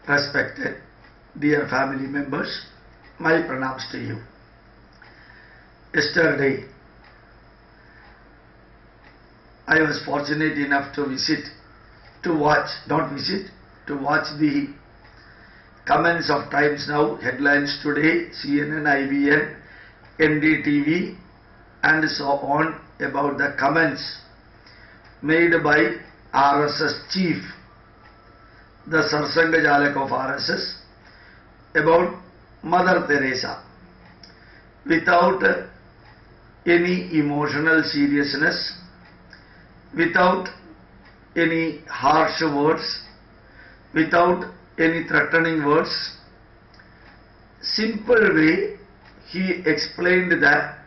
Respected dear family members, my pranams to you. Yesterday, I was fortunate enough to watch the comments of Times Now, headlines today, CNN, IBN, NDTV, and so on about the comments made by RSS chief, the Sarsanga Jalak of RSS, about Mother Teresa, without any emotional seriousness, without any harsh words, without any threatening words. Simple way, he explained that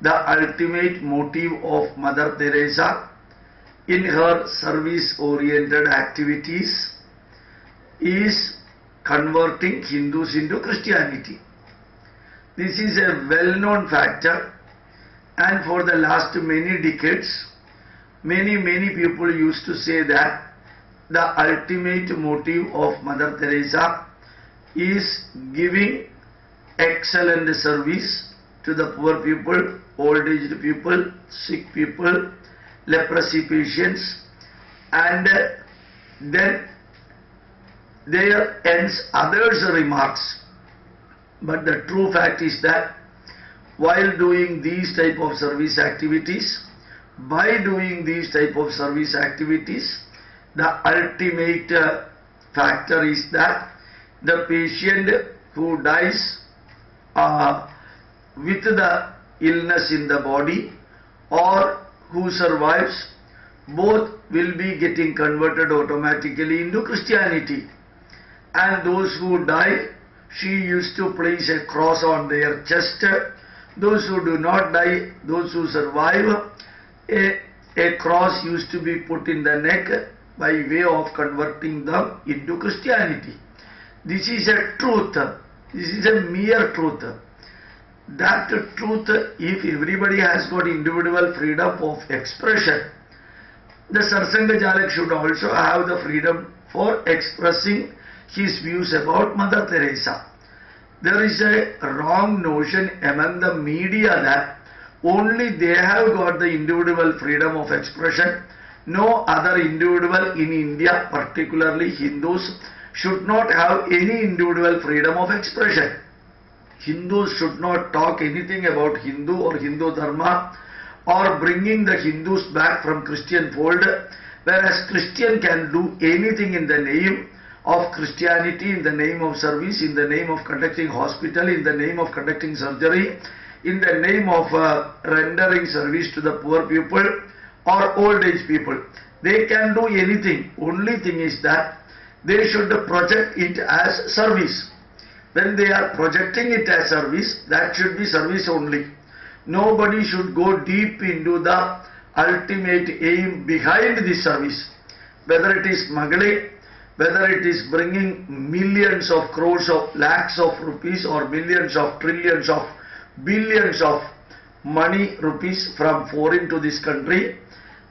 the ultimate motive of Mother Teresa in her service-oriented activities is converting Hindus into Christianity. This is a well-known factor, and for the last many decades, many people used to say that the ultimate motive of Mother Teresa is giving excellent service to the poor people, old-aged people, sick people, leprosy patients, and then there ends others' remarks. But the true fact is that while doing these type of service activities, by doing these type of service activities, the ultimate factor is that the patient who dies with the illness in the body or who survives, both will be getting converted automatically into Christianity. And those who die, she used to place a cross on their chest. Those who do not die, those who survive, a cross used to be put in the neck by way of converting them into Christianity. This is a truth. This is a mere truth. That truth, if everybody has got individual freedom of expression, the Sarsanga Jalak should also have the freedom for expressing his views about Mother Teresa. There is a wrong notion among the media that only they have got the individual freedom of expression. No other individual in India, particularly Hindus, should not have any individual freedom of expression. Hindus should not talk anything about Hindu or Hindu Dharma or bringing the Hindus back from Christian fold, whereas Christian can do anything in the name of Christianity, in the name of service, in the name of conducting hospital, in the name of conducting surgery, in the name of rendering service to the poor people or old age people. They can do anything. Only thing is that they should project it as service. When they are projecting it as service, that should be service only. Nobody should go deep into the ultimate aim behind this service. Whether it is smuggling, whether it is bringing millions of crores of lakhs of rupees or millions of trillions of billions of money rupees from foreign to this country,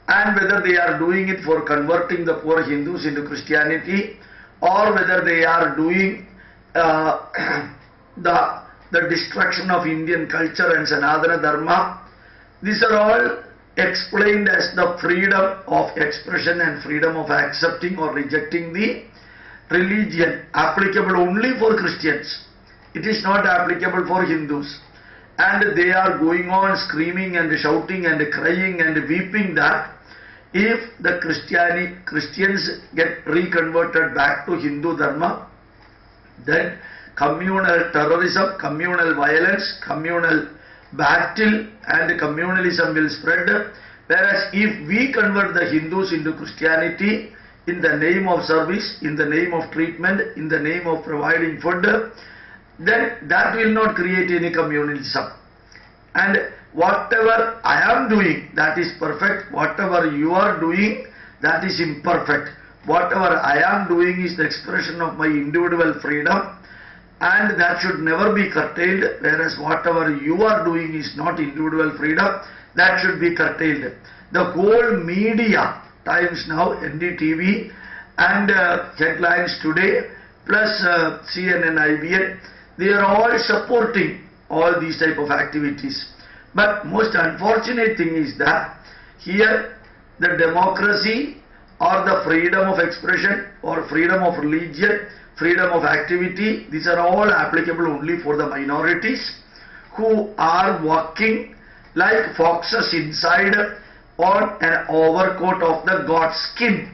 and whether they are doing it for converting the poor Hindus into Christianity, or whether they are doing the destruction of Indian culture and Sanatana Dharma. These are all explained as the freedom of expression and freedom of accepting or rejecting the religion, applicable only for Christians. It is not applicable for Hindus. And they are going on screaming and shouting and crying and weeping that if the Christians get reconverted back to Hindu Dharma, then communal terrorism, communal violence, communal battle and communalism will spread. Whereas if we convert the Hindus into Christianity in the name of service, in the name of treatment, in the name of providing food, then that will not create any communalism. And whatever I am doing, that is perfect. Whatever you are doing, that is imperfect. Whatever I am doing is the expression of my individual freedom, and that should never be curtailed, whereas whatever you are doing is not individual freedom, that should be curtailed. The whole media, Times Now, NDTV and headlines today plus CNN, IBN, they are all supporting all these type of activities. But most unfortunate thing is that here the democracy or the freedom of expression or freedom of religion, freedom of activity, these are all applicable only for the minorities who are walking like foxes inside on an overcoat of the God's skin.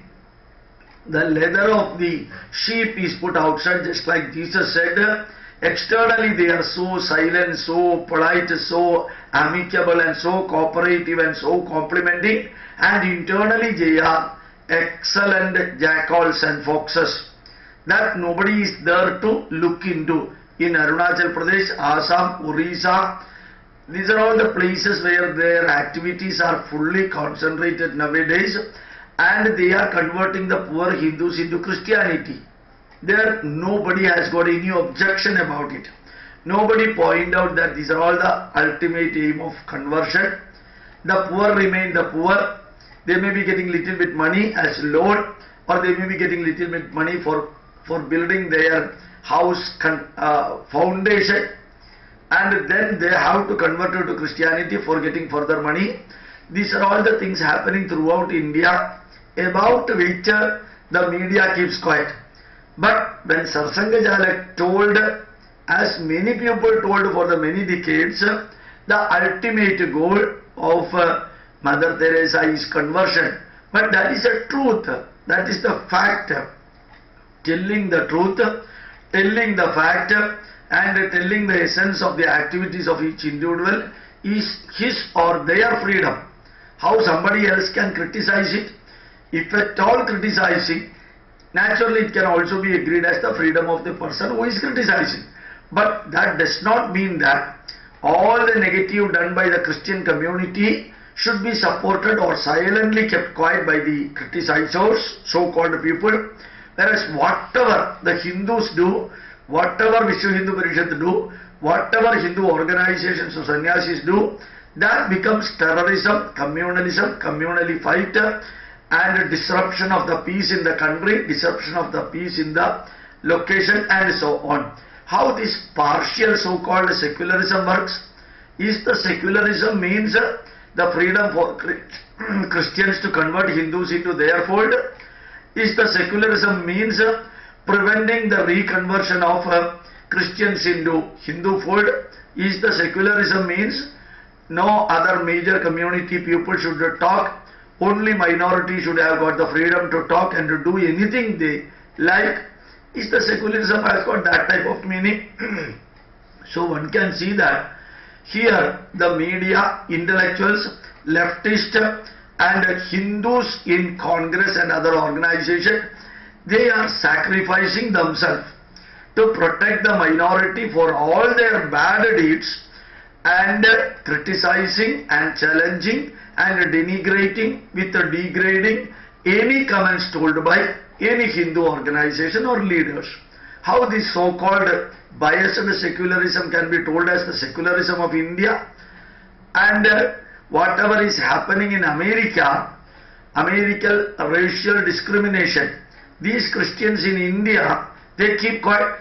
The leather of the sheep is put outside, just like Jesus said. Externally they are so silent, so polite, so amicable and so cooperative and so complimenting, and internally they are excellent jackals and foxes that nobody is there to look into. In Arunachal Pradesh, Assam, Orissa, these are all the places where their activities are fully concentrated nowadays, and they are converting the poor Hindus into Christianity. There nobody has got any objection about it. Nobody point out that these are all the ultimate aim of conversion. The poor remain the poor. They may be getting little bit money as loan, or they may be getting little bit money for building their house foundation, and then they have to convert it to Christianity for getting further money. These are all the things happening throughout India, about which the media keeps quiet. But when Satsanga Jalak told, as many people told for the many decades, the ultimate goal of Mother Teresa is conversion. But that is a truth, that is the fact. Telling the truth, telling the fact, and telling the essence of the activities of each individual is his or their freedom. How somebody else can criticize it? If at all criticizing, naturally it can also be agreed as the freedom of the person who is criticizing. But that does not mean that all the negative done by the Christian community should be supported or silently kept quiet by the criticizers, so-called people. Whereas whatever the Hindus do, whatever Vishwa Hindu Parishad do, whatever Hindu organizations or sannyasis do, that becomes terrorism, communalism, communally fight, and disruption of the peace in the country, disruption of the peace in the location, and so on. How this partial so-called secularism works is, the secularism means the freedom for Christians to convert Hindus into their fold. Is the secularism means preventing the reconversion of Christians into Hindu fold. Is the secularism means no other major community people should talk, only minority should have got the freedom to talk and to do anything they like. Is the secularism has got that type of meaning? So one can see that here the media, intellectuals, leftist and Hindus in Congress and other organizations, they are sacrificing themselves to protect the minority for all their bad deeds, and criticizing and challenging and denigrating with degrading any comments told by any Hindu organization or leaders. How this so-called biased secularism can be told as the secularism of India, and whatever is happening in America, American racial discrimination, these Christians in India, they keep quiet.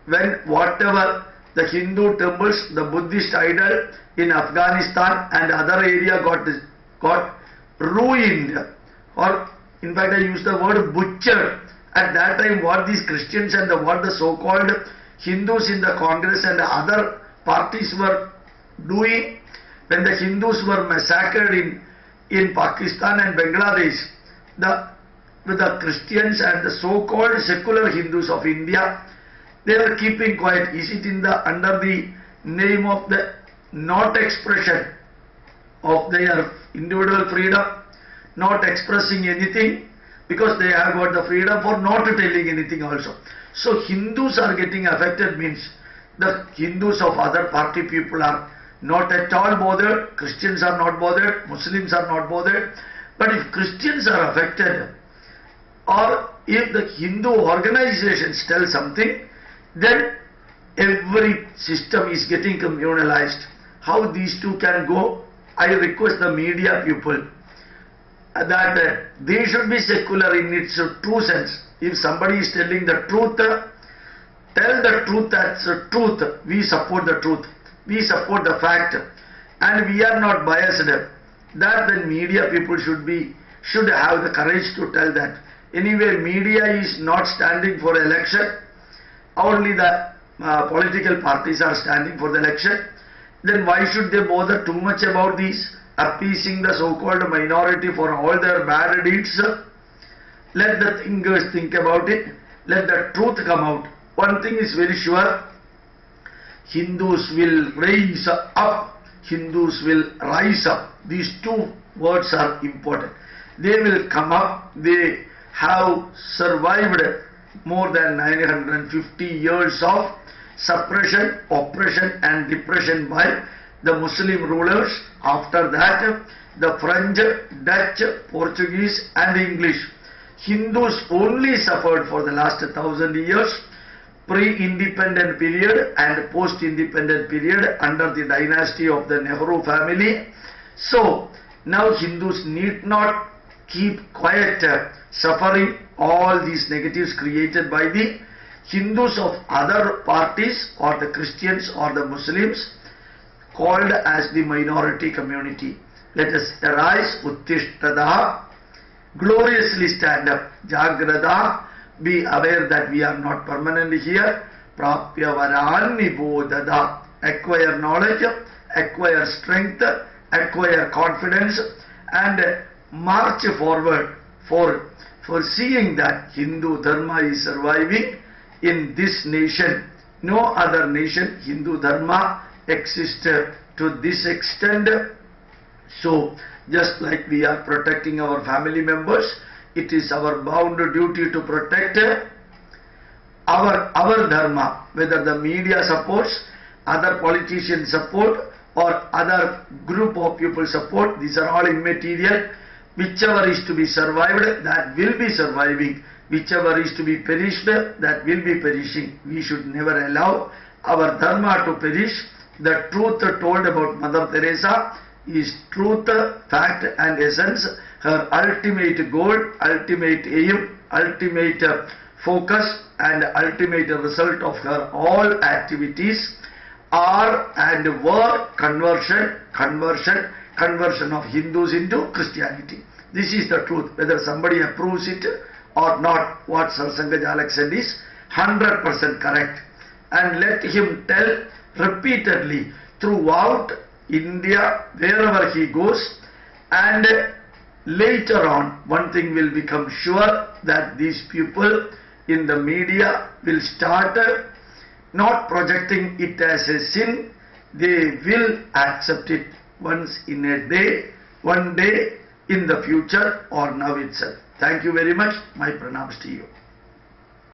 When whatever the Hindu temples, the Buddhist idol in Afghanistan and other area got ruined, or in fact I use the word butchered. At that time what these Christians and what the so-called Hindus in the Congress and other parties were doing, when the Hindus were massacred in Pakistan and Bangladesh, with the Christians and the so-called secular Hindus of India, they were keeping quiet. Is it under the name of the not expression of their individual freedom, not expressing anything, because they have got the freedom for not telling anything also. So Hindus are getting affected means the Hindus of other party people are not at all bothered, Christians are not bothered, Muslims are not bothered. But if Christians are affected, or if the Hindu organizations tell something, then every system is getting communalized. How these two can go? I request the media people that they should be secular in its true sense. If somebody is telling the truth, tell the truth as the truth. We support the truth. We support the fact. And we are not biased. That the media people should have the courage to tell that. Anyway, media is not standing for election. Only the political parties are standing for the election. Then why should they bother too much about these, appeasing the so-called minority for all their bad deeds? Let the thinkers think about it. Let the truth come out. One thing is very sure. Hindus will raise up. Hindus will rise up. These two words are important. They will come up. They have survived more than 950 years of suppression, oppression and depression by the Muslim rulers. After that, the French, Dutch, Portuguese and English. Hindus only suffered for the last 1,000 years, pre-independent period and post-independent period under the dynasty of the Nehru family. So, now Hindus need not keep quiet, suffering all these negatives created by the Hindus of other parties or the Christians or the Muslims called as the minority community. Let us arise, Uttishtada, gloriously stand up, Jagrada, be aware that we are not permanently here, Prapya Varanni Bodhada, acquire knowledge, acquire strength, acquire confidence and march forward for seeing that Hindu Dharma is surviving in this nation. No other nation Hindu Dharma exists to this extent. So, just like we are protecting our family members, it is our bound duty to protect our Dharma, whether the media supports, other politicians support or other group of people support. These are all immaterial. Whichever is to be survived, that will be surviving. Whichever is to be perished, that will be perishing. We should never allow our Dharma to perish. The truth told about Mother Teresa is truth, fact and essence. Her ultimate goal, ultimate aim, ultimate focus and ultimate result of her all activities are and were conversion of Hindus into Christianity. This is the truth. Whether somebody approves it or not, what Sir Sangajalak said is 100% correct. And let him tell repeatedly throughout India, wherever he goes, and later on one thing will become sure, that these people in the media will start not projecting it as a sin. They will accept it once in a day, one day in the future or now itself. Thank you very much. My pranams to you.